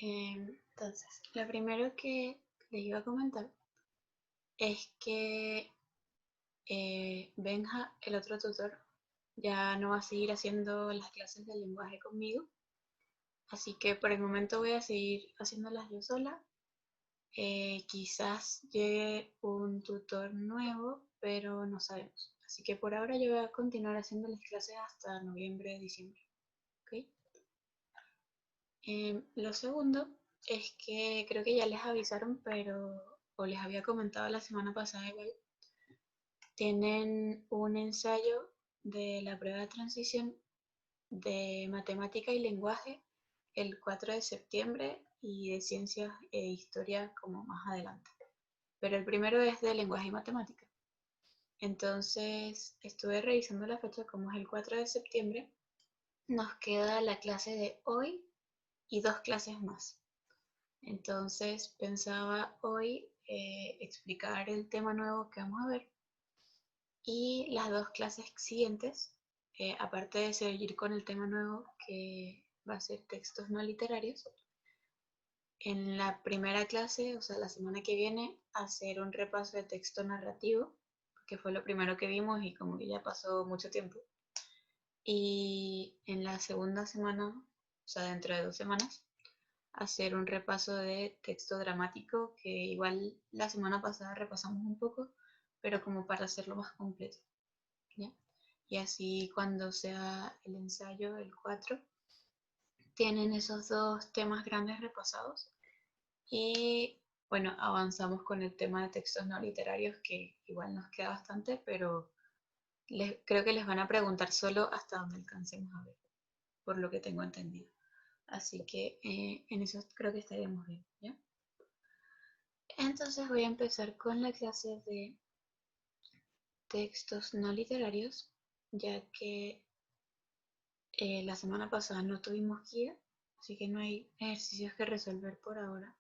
Entonces, lo primero que les iba a comentar es que Benja, el otro tutor, ya no va a seguir haciendo las clases de lenguaje conmigo, así que por el momento voy a seguir haciéndolas yo sola. Quizás llegue un tutor nuevo, pero no sabemos. Así que por ahora yo voy a continuar haciendo las clases hasta noviembre, diciembre. ¿Ok? Lo segundo es que creo que ya les avisaron, pero, o les había comentado la semana pasada igual, tienen un ensayo de la prueba de transición de matemática y lenguaje el 4 de septiembre y de ciencias e historia como más adelante. Pero el primero es de lenguaje y matemática. Entonces estuve revisando la fecha, como es el 4 de septiembre, nos queda la clase de hoy y 2 clases más. Entonces pensaba hoy explicar el tema nuevo que vamos a ver y las 2 clases siguientes, aparte de seguir con el tema nuevo que va a ser textos no literarios, en la primera clase, o sea, la semana que viene, hacer un repaso de texto narrativo, que fue lo primero que vimos y como que ya pasó mucho tiempo. Y en la segunda semana, o sea, dentro de 2 semanas, hacer un repaso de texto dramático, que igual la semana pasada repasamos un poco, pero como para hacerlo más completo, ¿ya? Y así cuando sea el ensayo, el 4, tienen esos 2 temas grandes repasados. Y bueno, avanzamos con el tema de textos no literarios, que igual nos queda bastante, pero creo que les van a preguntar solo hasta donde alcancemos a ver, por lo que tengo entendido. Así que en eso creo que estaríamos bien, ¿ya? Entonces voy a empezar con la clase de textos no literarios, ya que la semana pasada no tuvimos guía, así que no hay ejercicios que resolver por ahora.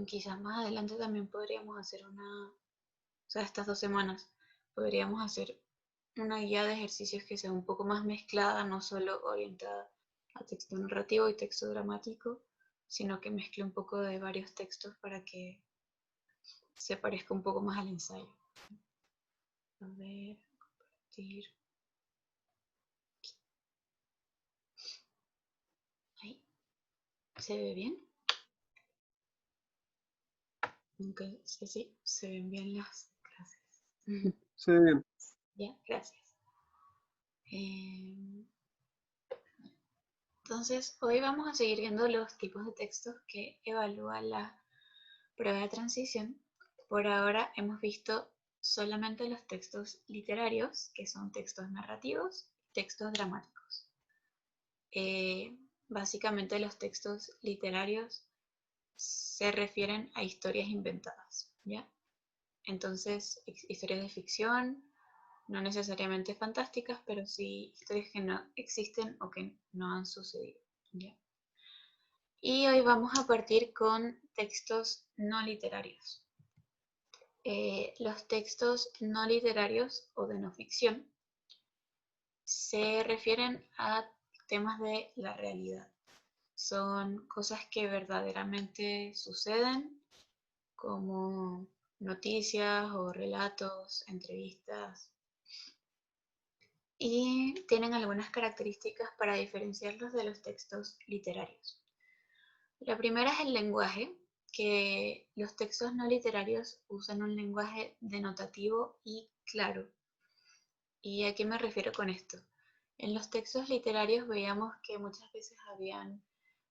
Quizás más adelante también podríamos hacer o sea, estas 2 semanas, podríamos hacer una guía de ejercicios que sea un poco más mezclada, no solo orientada a texto narrativo y texto dramático, sino que mezcle un poco de varios textos para que se parezca un poco más al ensayo. A ver, compartir. Ahí. ¿Se ve bien? Aunque sí, se ven bien las clases. Sí, bien. Ya, gracias. Eh, entonces, hoy vamos a seguir viendo los tipos de textos que evalúa la prueba de transición. Por ahora hemos visto solamente los textos literarios, que son textos narrativos, textos dramáticos. Básicamente los textos literarios se refieren a historias inventadas, ¿ya? Entonces, historias de ficción, no necesariamente fantásticas, pero sí historias que no existen o que no han sucedido, ¿ya? Y hoy vamos a partir con textos no literarios. Los textos no literarios o de no ficción se refieren a temas de la realidad. Son cosas que verdaderamente suceden, como noticias o relatos, entrevistas, y tienen algunas características para diferenciarlos de los textos literarios. La primera es el lenguaje, que los textos no literarios usan un lenguaje denotativo y claro. ¿Y a qué me refiero con esto? En los textos literarios veíamos que muchas veces habían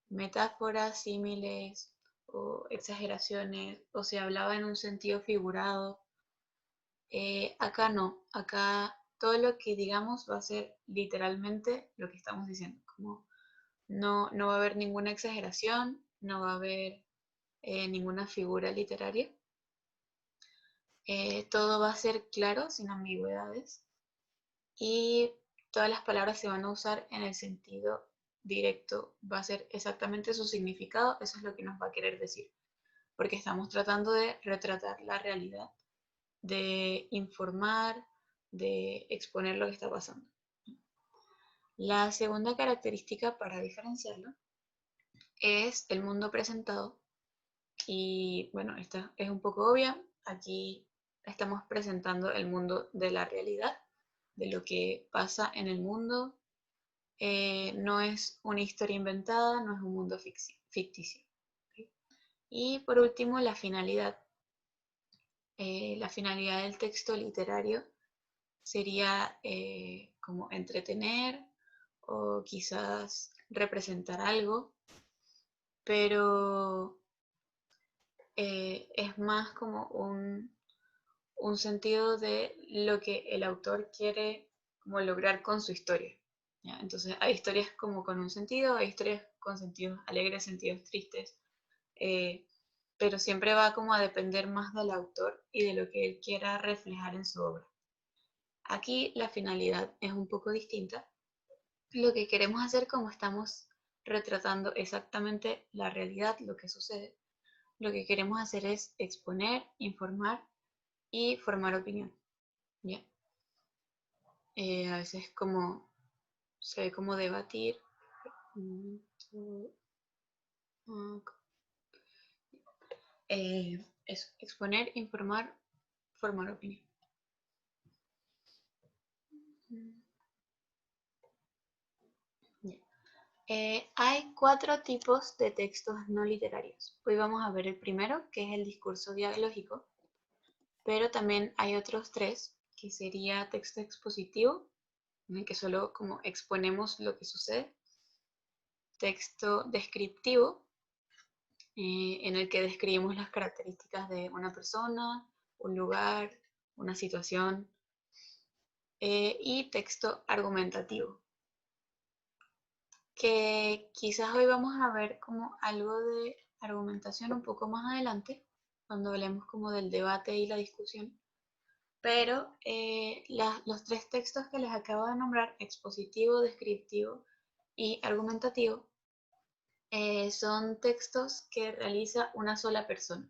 metáforas, símiles o exageraciones, o se hablaba en un sentido figurado. Acá no, acá todo lo que digamos va a ser literalmente lo que estamos diciendo, como no va a haber ninguna exageración, no va a haber ninguna figura literaria. Todo va a ser claro, sin ambigüedades, y todas las palabras se van a usar en el sentido directo, va a ser exactamente su significado, eso es lo que nos va a querer decir, porque estamos tratando de retratar la realidad, de informar, de exponer lo que está pasando. La segunda característica para diferenciarlo es el mundo presentado. Y bueno, esta es un poco obvia. Aquí estamos presentando el mundo de la realidad, de lo que pasa en el mundo. No es una historia inventada, no es un mundo ficticio. ¿Okay? Y por último, la finalidad. La finalidad del texto literario sería como entretener o quizás representar algo, pero es más como un sentido de lo que el autor quiere como lograr con su historia. ¿Ya? Entonces hay historias como con un sentido, hay historias con sentidos alegres, sentidos tristes, eh, pero siempre va como a depender más del autor y de lo que él quiera reflejar en su obra. Aquí la finalidad es un poco distinta. Lo que queremos hacer, como estamos retratando exactamente la realidad, lo que sucede, lo que queremos hacer es exponer, informar y formar opinión. ¿Ya? A veces como se ve como debatir. Es exponer, informar, formar opinión. Hay 4 tipos de textos no literarios. Hoy vamos a ver el primero, que es el discurso dialógico, pero también hay otros 3, que sería texto expositivo, en el que solo como exponemos lo que sucede, texto descriptivo, en el que describimos las características de una persona, un lugar, una situación, y texto argumentativo, que quizás hoy vamos a ver como algo de argumentación un poco más adelante, cuando hablemos como del debate y la discusión, pero los 3 textos que les acabo de nombrar, expositivo, descriptivo y argumentativo, son textos que realiza una sola persona.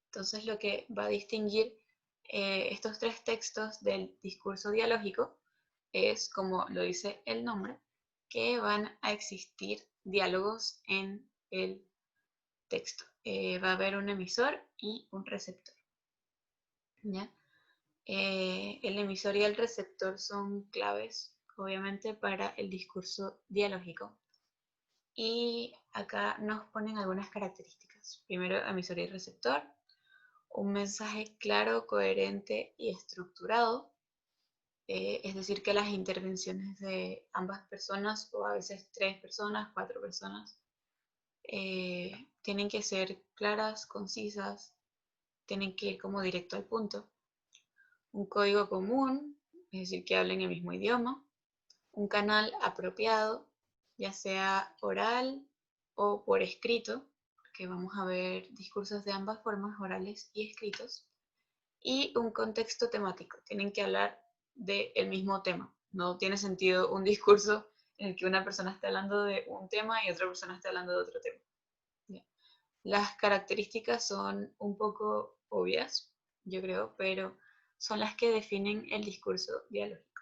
Entonces lo que va a distinguir estos 3 textos del discurso dialógico es, como lo dice el nombre, que van a existir diálogos en el texto. Va a haber un emisor y un receptor. ¿Ya? El emisor y el receptor son claves, obviamente, para el discurso dialógico. Y acá nos ponen algunas características. Primero, emisor y receptor. Un mensaje claro, coherente y estructurado. Es decir, que las intervenciones de ambas personas, o a veces 3 personas, 4 personas, tienen que ser claras, concisas, tienen que ir como directo al punto. Un código común, es decir, que hablen el mismo idioma. Un canal apropiado, ya sea oral o por escrito, que vamos a ver discursos de ambas formas, orales y escritos. Y un contexto temático, tienen que hablar del mismo tema. No tiene sentido un discurso en el que una persona esté hablando de un tema y otra persona esté hablando de otro tema. ¿Ya? Las características son un poco obvias, yo creo, pero son las que definen el discurso dialógico.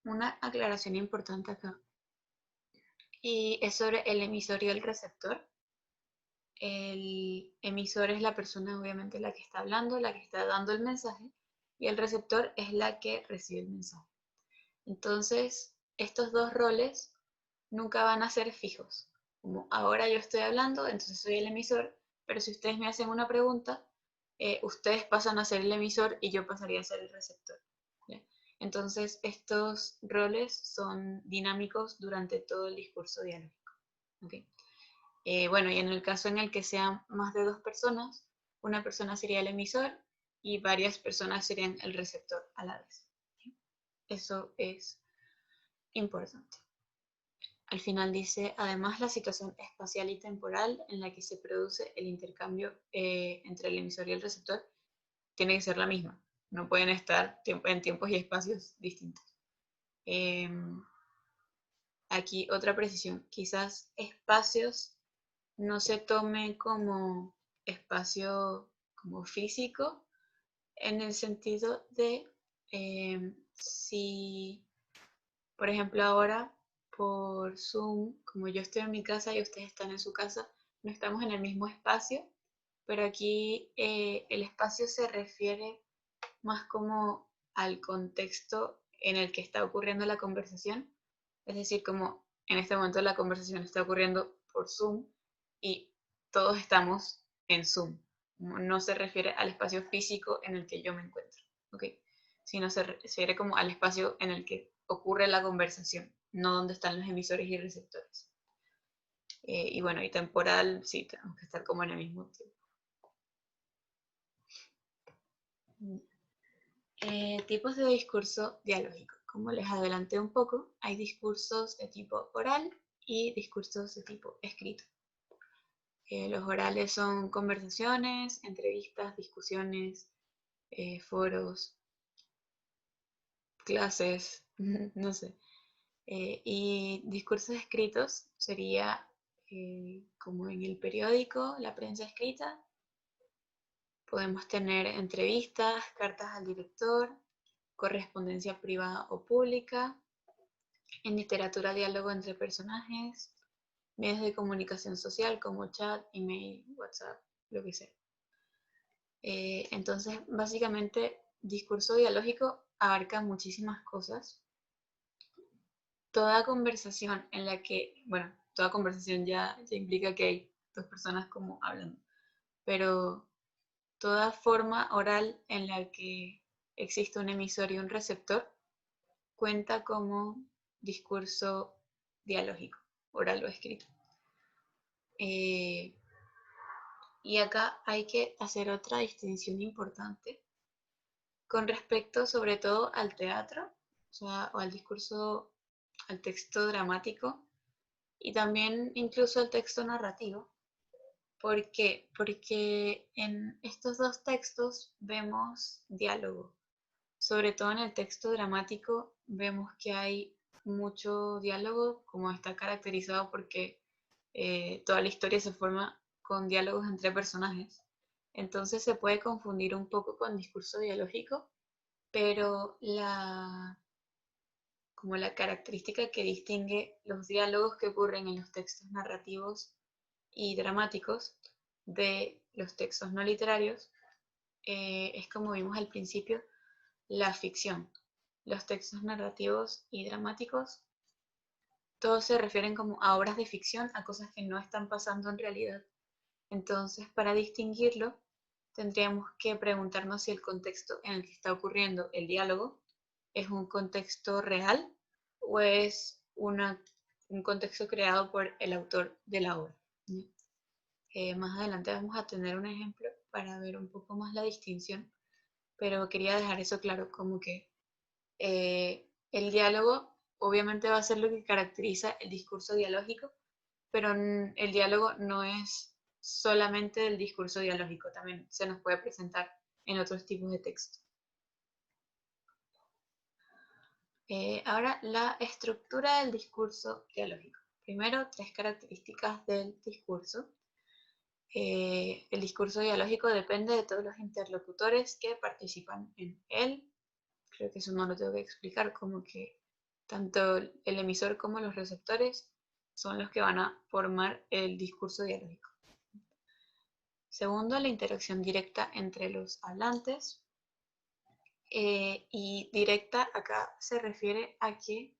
Una aclaración importante acá, y es sobre el emisor y el receptor. El emisor es la persona, obviamente, la que está hablando, la que está dando el mensaje, y el receptor es la que recibe el mensaje. Entonces, estos 2 roles nunca van a ser fijos. Como ahora yo estoy hablando, entonces soy el emisor, pero si ustedes me hacen una pregunta, ustedes pasan a ser el emisor y yo pasaría a ser el receptor. ¿Ya? Entonces, estos roles son dinámicos durante todo el discurso dialógico. ¿Okay? Bueno, y en el caso en el que sean más de 2 personas, una persona sería el emisor y varias personas serían el receptor a la vez. Eso es importante. Al final dice, además la situación espacial y temporal en la que se produce el intercambio entre el emisor y el receptor tiene que ser la misma. No pueden estar en tiempos y espacios distintos. Aquí otra precisión, quizás espacios no se tome como espacio como físico, en el sentido de si, por ejemplo, ahora por Zoom, como yo estoy en mi casa y ustedes están en su casa, no estamos en el mismo espacio, pero aquí el espacio se refiere más como al contexto en el que está ocurriendo la conversación. Es decir, como en este momento la conversación está ocurriendo por Zoom y todos estamos en Zoom. No se refiere al espacio físico en el que yo me encuentro, ¿ok? Sino se refiere como al espacio en el que ocurre la conversación, no donde están los emisores y receptores. Y bueno, y temporal, sí, tenemos que estar como en el mismo tiempo. Tipos de discurso dialógico. Como les adelanté un poco, hay discursos de tipo oral y discursos de tipo escrito. Los orales son conversaciones, entrevistas, discusiones, foros, clases, no sé. Y discursos escritos sería como en el periódico, la prensa escrita. Podemos tener entrevistas, cartas al director, correspondencia privada o pública, en literatura diálogo entre personajes, medios de comunicación social como chat, email, WhatsApp, lo que sea. Entonces, básicamente, discurso dialógico abarca muchísimas cosas. Toda conversación en la que, bueno, toda conversación ya implica que hay dos personas como hablando, pero toda forma oral en la que existe un emisor y un receptor cuenta como discurso dialógico, oral o escrito. Y acá hay que hacer otra distinción importante con respecto sobre todo al teatro, o al discurso, al texto dramático y también incluso al texto narrativo. ¿Por qué? Porque en estos dos textos vemos diálogo. Sobre todo en el texto dramático vemos que hay mucho diálogo, como está caracterizado porque toda la historia se forma con diálogos entre personajes. Entonces se puede confundir un poco con discurso dialógico, pero como la característica que distingue los diálogos que ocurren en los textos narrativos y dramáticos de los textos no literarios, es como vimos al principio, la ficción. Los textos narrativos y dramáticos, todos se refieren como a obras de ficción, a cosas que no están pasando en realidad. Entonces, para distinguirlo, tendríamos que preguntarnos si el contexto en el que está ocurriendo el diálogo es un contexto real o es un contexto creado por el autor de la obra. Más adelante vamos a tener un ejemplo para ver un poco más la distinción, pero quería dejar eso claro, como que el diálogo obviamente va a ser lo que caracteriza el discurso dialógico, pero el diálogo no es solamente el discurso dialógico, también se nos puede presentar en otros tipos de texto. Ahora, la estructura del discurso dialógico. Primero, tres características del discurso. El discurso dialógico depende de todos los interlocutores que participan en él. Creo que eso no lo tengo que explicar, como que tanto el emisor como los receptores son los que van a formar el discurso dialógico. Segundo, la interacción directa entre los hablantes. Y directa acá se refiere a que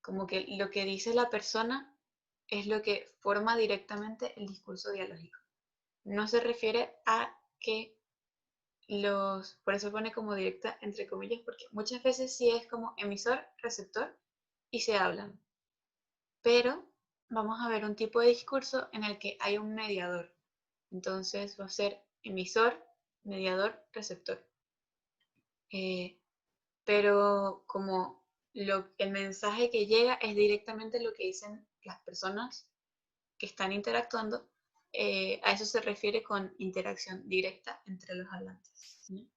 como que lo que dice la persona es lo que forma directamente el discurso dialógico. No se refiere a que por eso pone como directa entre comillas, porque muchas veces sí es como emisor, receptor y se hablan. Pero vamos a ver un tipo de discurso en el que hay un mediador. Entonces va a ser emisor, mediador, receptor. Pero como el mensaje que llega es directamente lo que dicen las personas que están interactuando, a eso se refiere con interacción directa entre los hablantes. ¿Sí?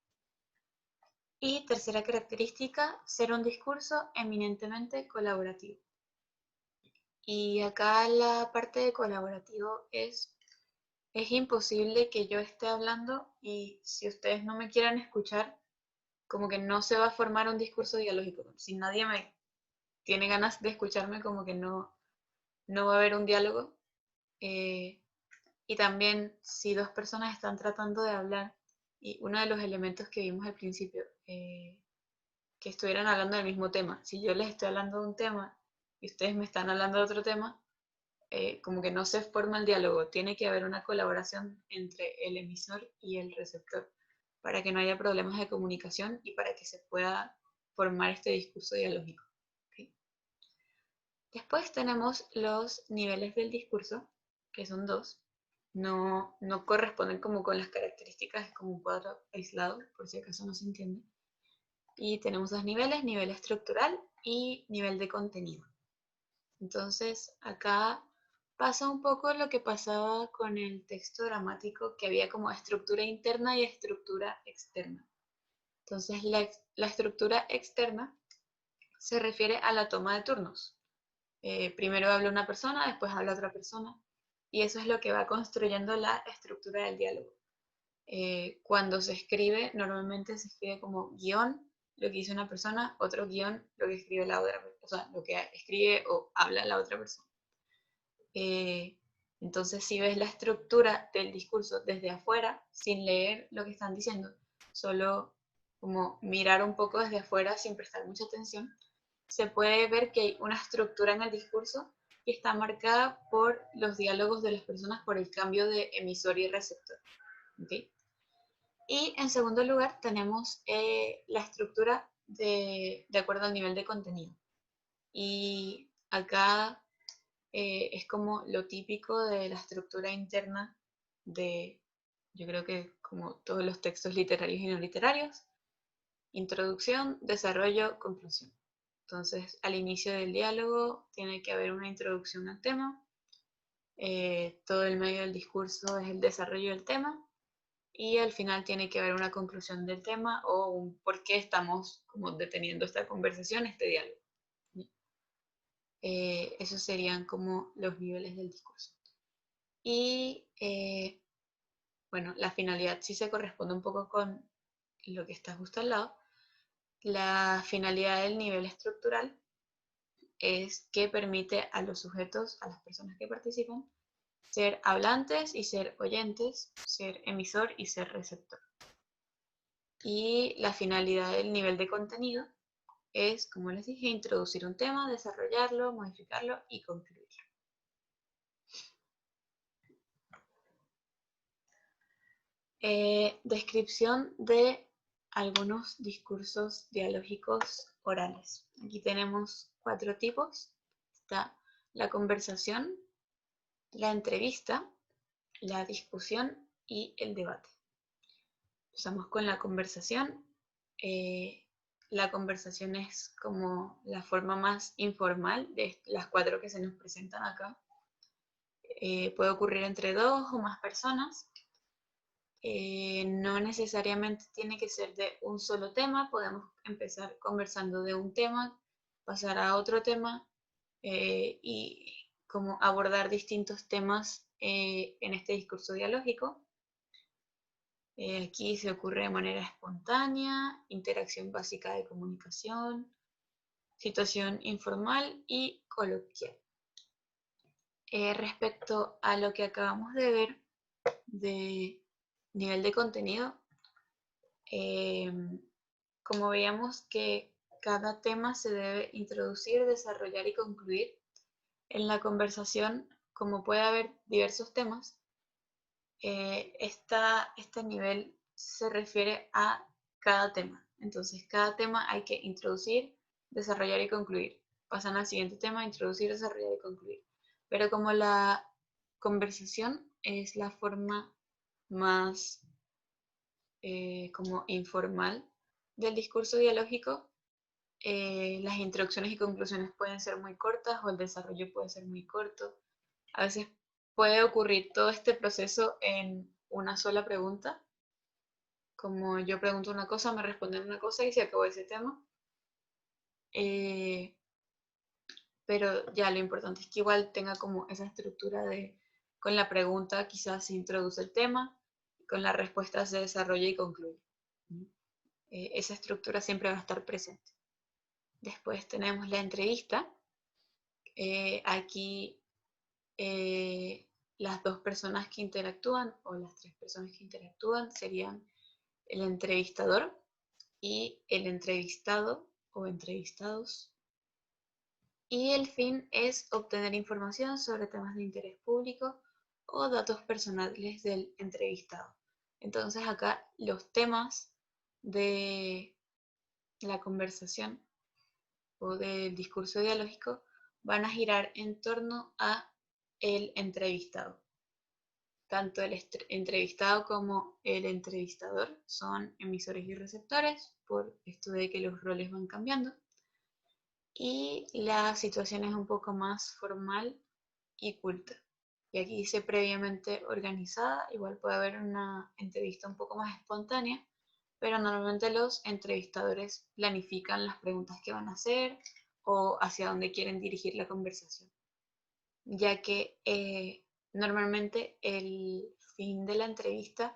Y tercera característica, ser un discurso eminentemente colaborativo. Y acá la parte de colaborativo es imposible que yo esté hablando y si ustedes no me quieran escuchar, como que no se va a formar un discurso dialógico. Si nadie me tiene ganas de escucharme, como que no va a haber un diálogo. Y también si dos personas están tratando de hablar, y uno de los elementos que vimos al principio, que estuvieran hablando del mismo tema, si yo les estoy hablando de un tema y ustedes me están hablando de otro tema, como que no se forma el diálogo, tiene que haber una colaboración entre el emisor y el receptor para que no haya problemas de comunicación y para que se pueda formar este discurso dialógico. ¿Okay? Después tenemos los niveles del discurso, que son dos. No corresponden como con las características, es como un cuadro aislado, por si acaso no se entiende. Y tenemos dos niveles, nivel estructural y nivel de contenido. Entonces, acá pasa un poco lo que pasaba con el texto dramático, que había como estructura interna y estructura externa. Entonces, la estructura externa se refiere a la toma de turnos. Primero habla una persona, después habla otra persona, y eso es lo que va construyendo la estructura del diálogo. Cuando se escribe, normalmente se escribe como guión, lo que dice una persona, otro guión, lo que escribe la otra persona, o sea, lo que escribe o habla la otra persona. Entonces, si ves la estructura del discurso desde afuera, sin leer lo que están diciendo, solo como mirar un poco desde afuera sin prestar mucha atención, se puede ver que hay una estructura en el discurso que está marcada por los diálogos de las personas, por el cambio de emisor y receptor. ¿Okay? Y en segundo lugar tenemos la estructura de acuerdo al nivel de contenido. Y acá es como lo típico de la estructura interna de, yo creo que como todos los textos literarios y no literarios: introducción, desarrollo, conclusión. Entonces, al inicio del diálogo tiene que haber una introducción al tema, todo el medio del discurso es el desarrollo del tema, y al final tiene que haber una conclusión del tema o un por qué estamos como deteniendo esta conversación, este diálogo. Esos serían como los niveles del discurso. Y bueno, la finalidad sí se corresponde un poco con lo que está justo al lado. La finalidad del nivel estructural es que permite a los sujetos, a las personas que participan, ser hablantes y ser oyentes, ser emisor y ser receptor. Y la finalidad del nivel de contenido es, como les dije, introducir un tema, desarrollarlo, modificarlo y concluirlo. Descripción de algunos discursos dialógicos orales. Aquí tenemos 4 tipos. Está la conversación, la entrevista, la discusión y el debate. Empezamos con la conversación. La conversación es como la forma más informal de las 4 que se nos presentan acá. Puede ocurrir entre 2 o más personas. No necesariamente tiene que ser de un solo tema, podemos empezar conversando de un tema, pasar a otro tema y como abordar distintos temas en este discurso dialógico. Aquí se ocurre de manera espontánea, interacción básica de comunicación, situación informal y coloquial. Respecto a lo que acabamos de ver de nivel de contenido, como veíamos que cada tema se debe introducir, desarrollar y concluir, en la conversación, como puede haber diversos temas, este nivel se refiere a cada tema. Entonces, cada tema hay que introducir, desarrollar y concluir. Pasan al siguiente tema: introducir, desarrollar y concluir. Pero como la conversación es la forma más como informal del discurso dialógico, las introducciones y conclusiones pueden ser muy cortas o el desarrollo puede ser muy corto. A veces puede ocurrir todo este proceso en una sola pregunta, como yo pregunto una cosa, me responden una cosa y se acabó ese tema. Pero ya lo importante es que igual tenga como esa estructura de, con la pregunta quizás se introduce el tema, con la respuesta se desarrolla y concluye. Esa estructura siempre va a estar presente. Después tenemos la entrevista. Aquí las dos personas que interactúan o las tres personas que interactúan serían el entrevistador y el entrevistado o entrevistados. Y el fin es obtener información sobre temas de interés público o datos personales del entrevistado. Entonces acá los temas de la conversación o del discurso dialógico van a girar en torno a el entrevistado. Tanto el entrevistado como el entrevistador son emisores y receptores, por esto de que los roles van cambiando. Y la situación es un poco más formal y culta. Y aquí dice previamente organizada, igual puede haber una entrevista un poco más espontánea, pero normalmente los entrevistadores planifican las preguntas que van a hacer o hacia dónde quieren dirigir la conversación, ya que normalmente el fin de la entrevista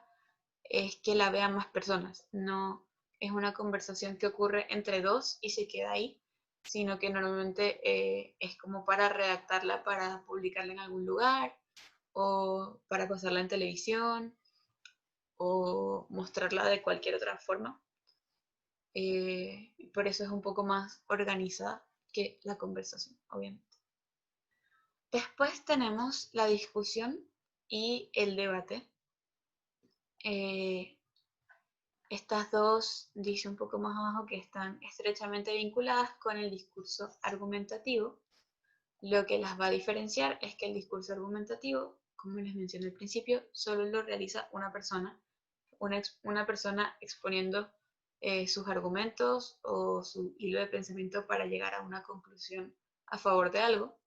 es que la vean más personas, no es una conversación que ocurre entre dos y se queda ahí, sino que normalmente es como para redactarla, para publicarla en algún lugar o para pasarla en televisión o mostrarla de cualquier otra forma. Por eso es un poco más organizada que la conversación, obviamente. Después tenemos la discusión y el debate. Estas dos, dice un poco más abajo, que están estrechamente vinculadas con el discurso argumentativo. Lo que las va a diferenciar es que el discurso argumentativo, como les mencioné al principio, solo lo realiza una persona, una persona exponiendo sus argumentos o su hilo de pensamiento para llegar a una conclusión a favor de algo.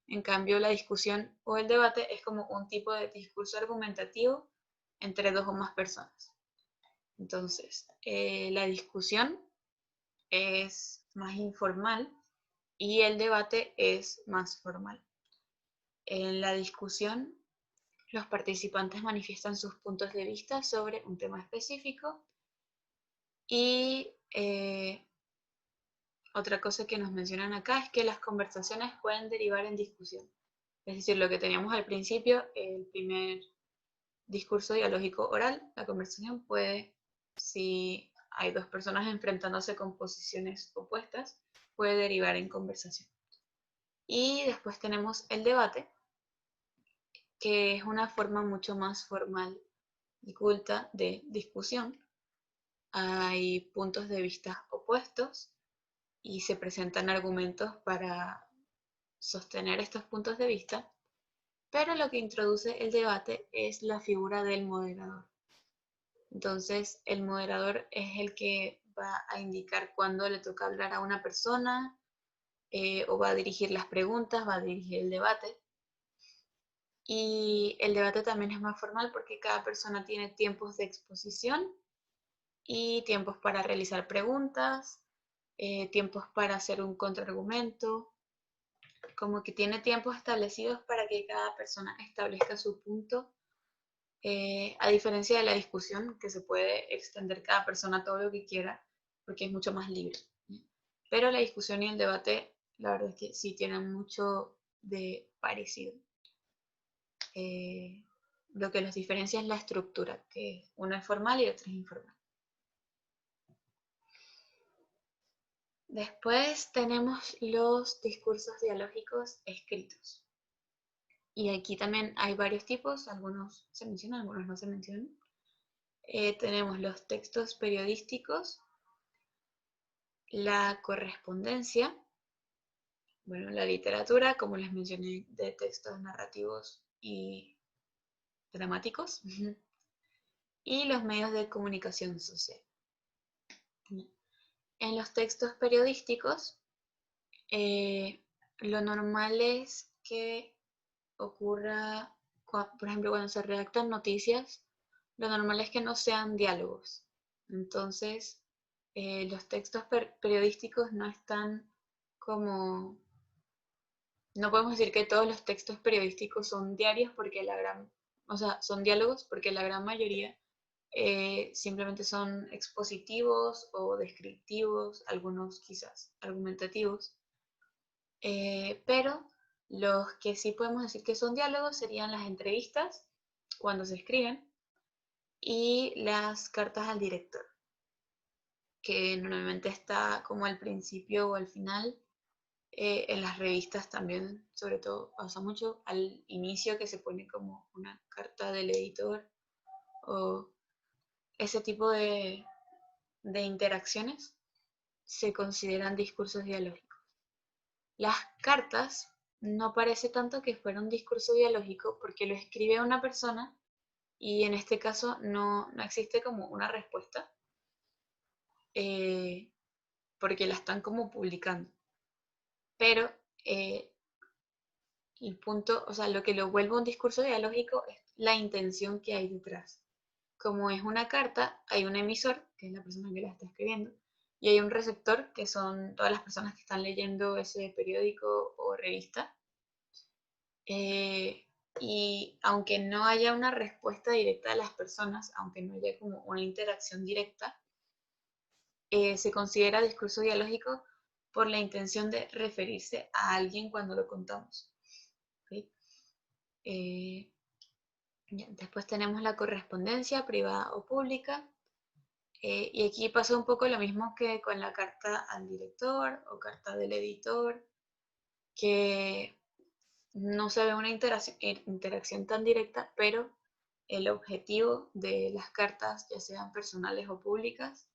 En cambio, la discusión o el debate es como un tipo de discurso argumentativo entre dos o más personas. Entonces, la discusión es más informal y el debate es más formal. En la discusión, los participantes manifiestan sus puntos de vista sobre un tema específico y otra cosa que nos mencionan acá es que las conversaciones pueden derivar en discusión. Es decir, lo que teníamos al principio, el primer discurso dialógico oral, la conversación puede, si hay dos personas enfrentándose con posiciones opuestas, puede derivar en conversación. Y después tenemos el debate, que es una forma mucho más formal y culta de discusión. Hay puntos de vista opuestos y se presentan argumentos para sostener estos puntos de vista, pero lo que introduce el debate es la figura del moderador. Entonces, el moderador es el que va a indicar cuándo le toca hablar a una persona, o va a dirigir las preguntas, va a dirigir el debate. Y el debate también es más formal porque cada persona tiene tiempos de exposición y tiempos para realizar preguntas, tiempos para hacer un contraargumento, como que tiene tiempos establecidos para que cada persona establezca su punto, a diferencia de la discusión, que se puede extender cada persona todo lo que quiera, porque es mucho más libre. Pero la discusión y el debate, la verdad es que sí tienen mucho de parecido. Lo que los diferencia es la estructura, que uno es formal y otro es informal. Después tenemos los discursos dialógicos escritos. Y aquí también hay varios tipos, algunos se mencionan, algunos no se mencionan. Tenemos los textos periodísticos, la correspondencia, bueno, la literatura, como les mencioné, de textos narrativos y dramáticos, y los medios de comunicación social. En los textos periodísticos, lo normal es que ocurra, por ejemplo, cuando se redactan noticias, lo normal es que no sean diálogos. Entonces, los textos periodísticos no están como... No podemos decir que todos los textos periodísticos son diarios porque o sea, son diálogos porque la gran mayoría simplemente son expositivos o descriptivos, algunos quizás argumentativos. Pero los que sí podemos decir que son diálogos serían las entrevistas, cuando se escriben, y las cartas al director, que normalmente está como al principio o al final. En las revistas también, sobre todo, pasa mucho al inicio que se pone como una carta del editor o ese tipo de interacciones se consideran discursos dialógicos. Las cartas no parece tanto que fuera un discurso dialógico porque lo escribe una persona y en este caso no existe como una respuesta eh, porque la están como publicando. Pero el punto, o sea, lo que lo vuelve un discurso dialógico es la intención que hay detrás. Como es una carta, hay un emisor, que es la persona que la está escribiendo, y hay un receptor, que son todas las personas que están leyendo ese periódico o revista. Eh, y aunque no haya una respuesta directa de las personas, aunque no haya como una interacción directa, se considera discurso dialógico por la intención de referirse a alguien cuando lo contamos. ¿Okay? Eh, Después tenemos la correspondencia privada o pública. Y aquí pasa un poco lo mismo que con la carta al director o carta del editor, que no se ve una interacción tan directa, pero el objetivo de las cartas, ya sean personales o públicas,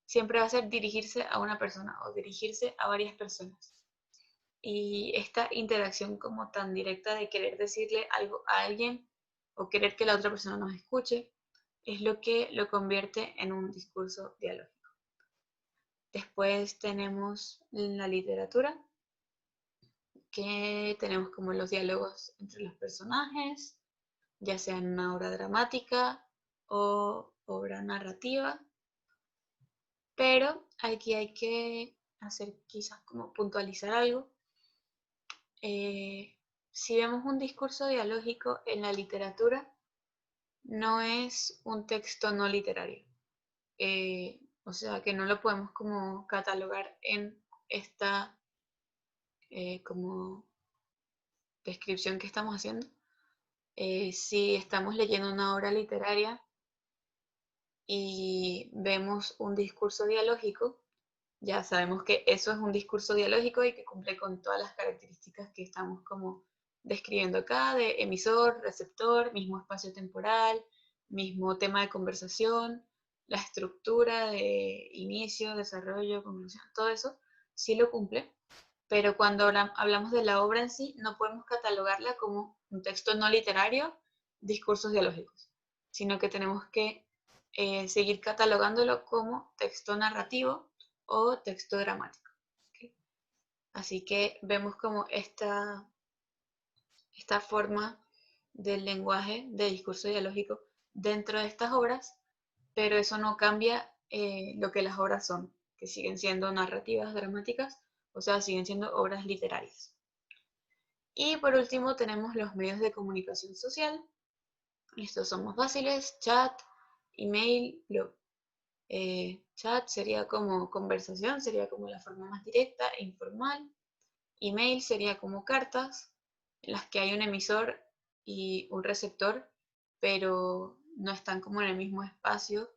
siempre va a ser dirigirse a una persona o dirigirse a varias personas. Y esta interacción como tan directa de querer decirle algo a alguien o querer que la otra persona nos escuche, es lo que lo convierte en un discurso dialógico. Después tenemos la literatura, que tenemos como los diálogos entre los personajes, ya sea en una obra dramática o obra narrativa, pero aquí hay que hacer quizás como puntualizar algo. Si vemos un discurso dialógico en la literatura, no es un texto no literario. O sea que no lo podemos como catalogar en esta como descripción que estamos haciendo. Si estamos leyendo una obra literaria y vemos un discurso dialógico, ya sabemos que eso es un discurso dialógico y que cumple con todas las características que estamos como describiendo acá, de emisor, receptor, mismo espacio temporal, mismo tema de conversación, la estructura de inicio, desarrollo, conclusión, todo eso sí lo cumple, pero cuando hablamos de la obra en sí, no podemos catalogarla como un texto no literario, discursos dialógicos, sino que tenemos que seguir catalogándolo como texto narrativo o texto dramático. ¿Okay? Así que vemos como esta forma del lenguaje de discurso dialógico dentro de estas obras, pero eso no cambia lo que las obras son, que siguen siendo narrativas dramáticas, o sea, siguen siendo obras literarias. Y por último tenemos los medios de comunicación social. Estos son más fáciles: chat, email, blog. Chat sería como conversación, sería como la forma más directa e informal. Email sería como cartas en las que hay un emisor y un receptor, pero no están como en el mismo espacio,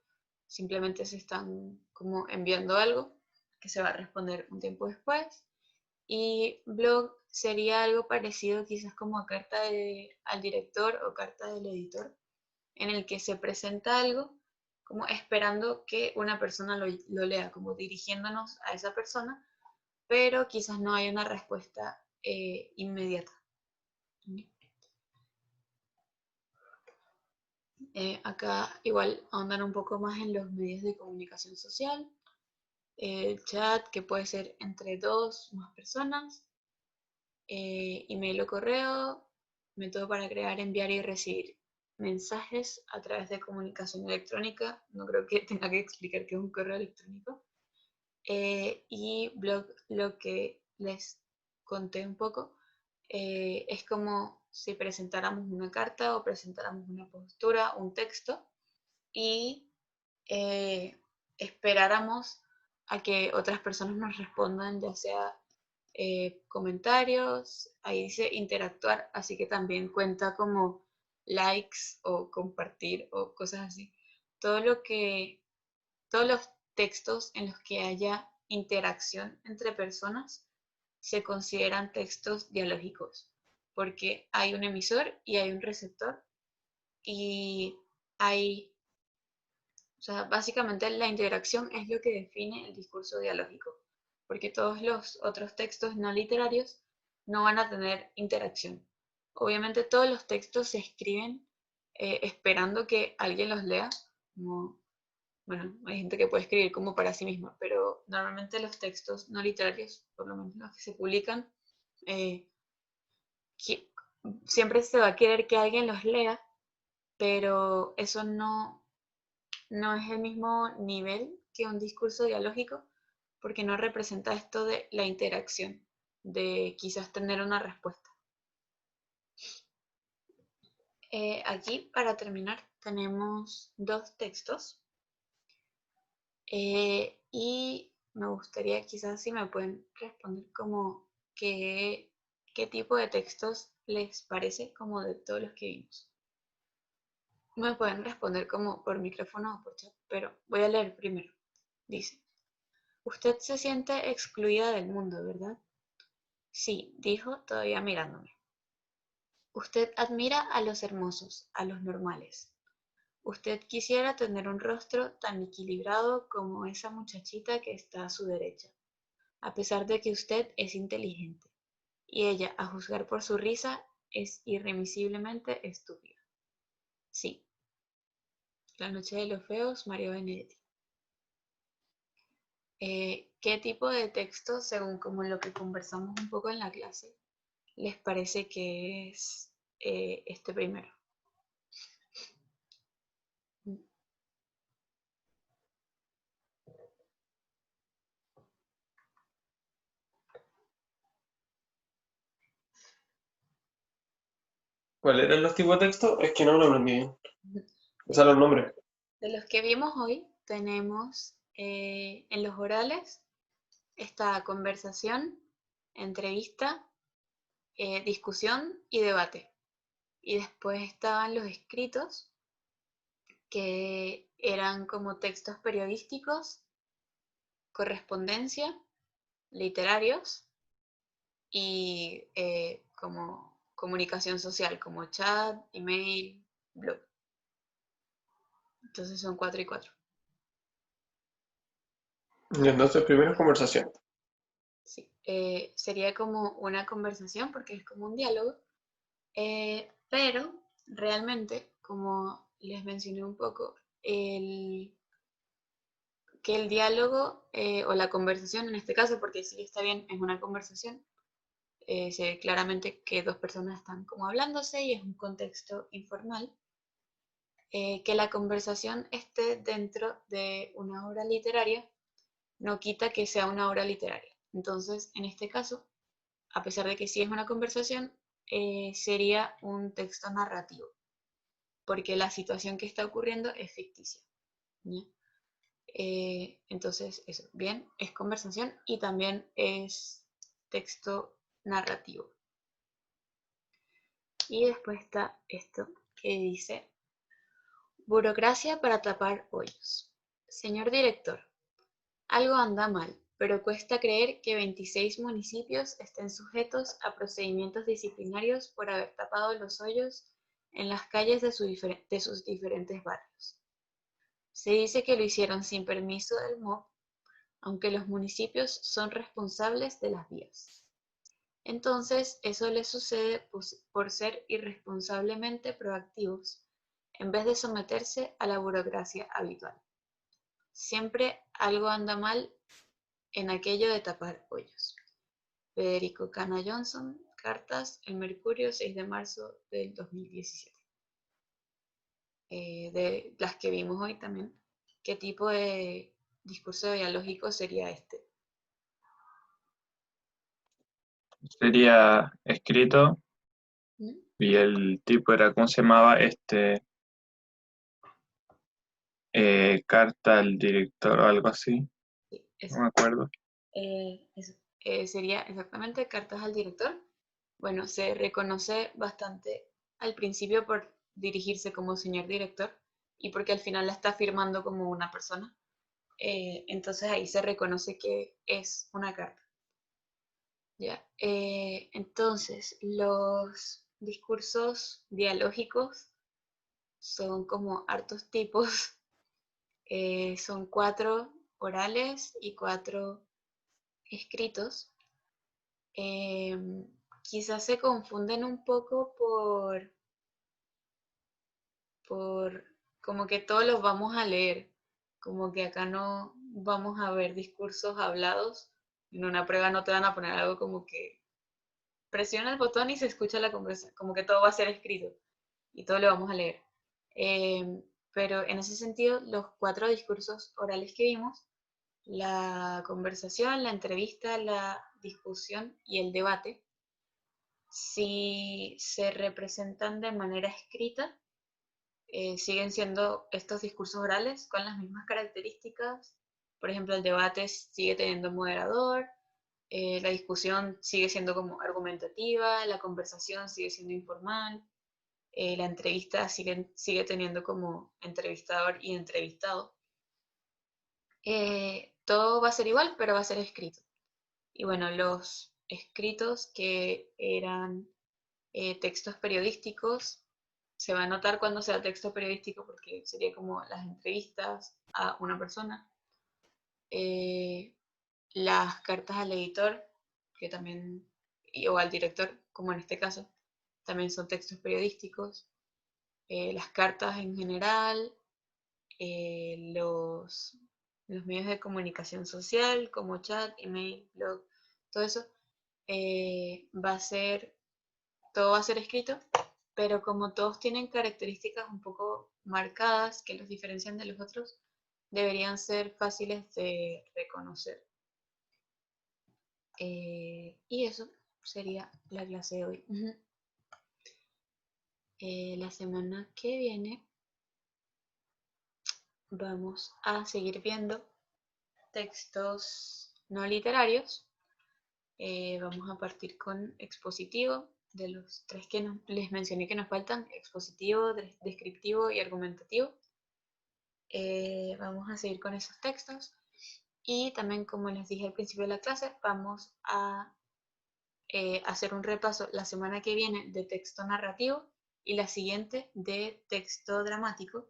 simplemente se están como enviando algo que se va a responder un tiempo después. Y blog sería algo parecido quizás como a al director o carta del editor, en el que se presenta algo como esperando que una persona lo lea, como dirigiéndonos a esa persona, pero quizás no hay una respuesta inmediata. Acá igual ahondar un poco más en los medios de comunicación social, el chat que puede ser entre dos o más personas, email o correo, método para crear, enviar y recibir mensajes a través de comunicación electrónica. No creo que tenga que explicar qué es un correo electrónico. Y blog, lo que les conté un poco, es como si presentáramos una carta o presentáramos una postura, un texto, y esperáramos a que otras personas nos respondan, ya sea comentarios, ahí dice interactuar, así que también cuenta como likes o compartir o cosas así. Todos los textos en los que haya interacción entre personas se consideran textos dialógicos, porque hay un emisor y hay un receptor y hay, o sea, básicamente la interacción es lo que define el discurso dialógico, porque todos los otros textos no literarios no van a tener interacción. Obviamente todos los textos se escriben esperando que alguien los lea, como, bueno, hay gente que puede escribir como para sí misma, pero normalmente los textos no literarios, por lo menos los que se publican, eh, siempre se va a querer que alguien los lea, pero eso no es el mismo nivel que un discurso dialógico, porque no representa esto de la interacción, de quizás tener una respuesta. Aquí, para terminar, tenemos dos textos y me gustaría quizás si me pueden responder como qué tipo de textos les parece como de todos los que vimos. Me pueden responder como por micrófono o por chat, pero voy a leer primero. Dice, usted se siente excluida del mundo, ¿verdad? Sí, dijo todavía mirándome. Usted admira a los hermosos, a los normales. Usted quisiera tener un rostro tan equilibrado como esa muchachita que está a su derecha, a pesar de que usted es inteligente, y ella, a juzgar por su risa, es irremisiblemente estúpida. Sí, La noche de los feos, Mario Benedetti. ¿Qué tipo de texto, según como lo que conversamos un poco en la clase, les parece que es este primero? ¿Cuáles eran los tipos de texto? Es que no lo aprendí bien. O sea, los nombres. De los que vimos hoy, tenemos en los orales está conversación, entrevista, discusión y debate. Y después estaban los escritos, que eran como textos periodísticos, correspondencia, literarios y como comunicación social, como chat, email, blog. Entonces son 4 y 4. Y entonces, primero es conversación. Sí. Sería como una conversación porque es como un diálogo, pero realmente, como les mencioné un poco, que el diálogo o la conversación en este caso, porque sí está bien, es una conversación, se ve claramente que dos personas están como hablándose y es un contexto informal, que la conversación esté dentro de una obra literaria no quita que sea una obra literaria. Entonces, en este caso, a pesar de que sí es una conversación, sería un texto narrativo, porque la situación que está ocurriendo es ficticia. Entonces, eso, bien, es conversación y también es texto narrativo. Y después está esto que dice, burocracia para tapar hoyos. Señor director, algo anda mal, pero cuesta creer que 26 municipios estén sujetos a procedimientos disciplinarios por haber tapado los hoyos en las calles de sus diferentes barrios. Se dice que lo hicieron sin permiso del MOB, aunque los municipios son responsables de las vías. Entonces, eso les sucede por ser irresponsablemente proactivos, en vez de someterse a la burocracia habitual. Siempre algo anda mal en aquello de tapar hoyos. Federico Cana Johnson, Cartas, El Mercurio, 6 de marzo del 2017. De las que vimos hoy también, ¿qué tipo de discurso dialógico sería este? Sería escrito ¿Mm? y el tipo era, ¿cómo se llamaba? carta al director o algo así, Sí, no me acuerdo. eso. Sería exactamente cartas al director. Bueno, se reconoce bastante al principio por dirigirse como señor director y porque al final la está firmando como una persona. Entonces ahí se reconoce que es una carta. Ya. Entonces, los discursos dialógicos son como hartos tipos. Son 4 orales y 4 escritos. Quizás se confunden un poco por como que todos los vamos a leer, como que acá no vamos a ver discursos hablados. En una prueba no te van a poner algo como que presiona el botón y se escucha la conversación, como que todo va a ser escrito y todo lo vamos a leer. Pero en ese sentido, los 4 discursos orales que vimos, la conversación, la entrevista, la discusión y el debate, si se representan de manera escrita, siguen siendo estos discursos orales con las mismas características. Por ejemplo, el debate sigue teniendo moderador, la discusión sigue siendo como argumentativa, la conversación sigue siendo informal, la entrevista sigue teniendo como entrevistador y entrevistado. Todo va a ser igual, pero va a ser escrito. Y bueno, los escritos que eran textos periodísticos, se va a notar cuando sea texto periodístico porque sería como las entrevistas a una persona, eh, las cartas al editor, que también, o al director, como en este caso, también son textos periodísticos, las cartas en general, los medios de comunicación social como chat, email, blog, todo eso, va a ser, todo va a ser escrito, pero como todos tienen características un poco marcadas que los diferencian de los otros, deberían ser fáciles de reconocer. Y eso sería la clase de hoy. La semana que viene vamos a seguir viendo textos no literarios. Vamos a partir con expositivo, de los 3 que les mencioné que nos faltan: expositivo, descriptivo y argumentativo. Vamos a seguir con esos textos y también, como les dije al principio de la clase, vamos a hacer un repaso la semana que viene de texto narrativo y la siguiente de texto dramático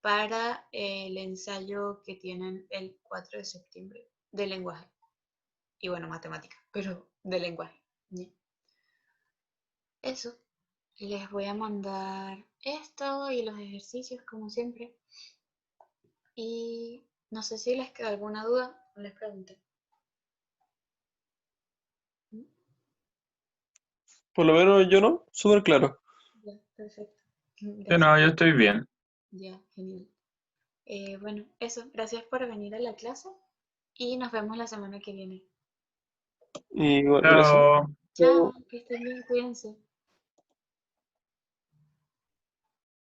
para el ensayo que tienen el 4 de septiembre de lenguaje. Y bueno, matemática, pero de lenguaje. Eso, les voy a mandar esto y los ejercicios como siempre. Y no sé si les queda alguna duda, les pregunté. Por lo menos yo no, súper claro. Ya, perfecto. Sí, Gracias. no, yo estoy bien. Ya, genial. Bueno, eso, gracias por venir a la clase y nos vemos la semana que viene. Y bueno, gracias. Chao. Chao, que estén bien, cuídense.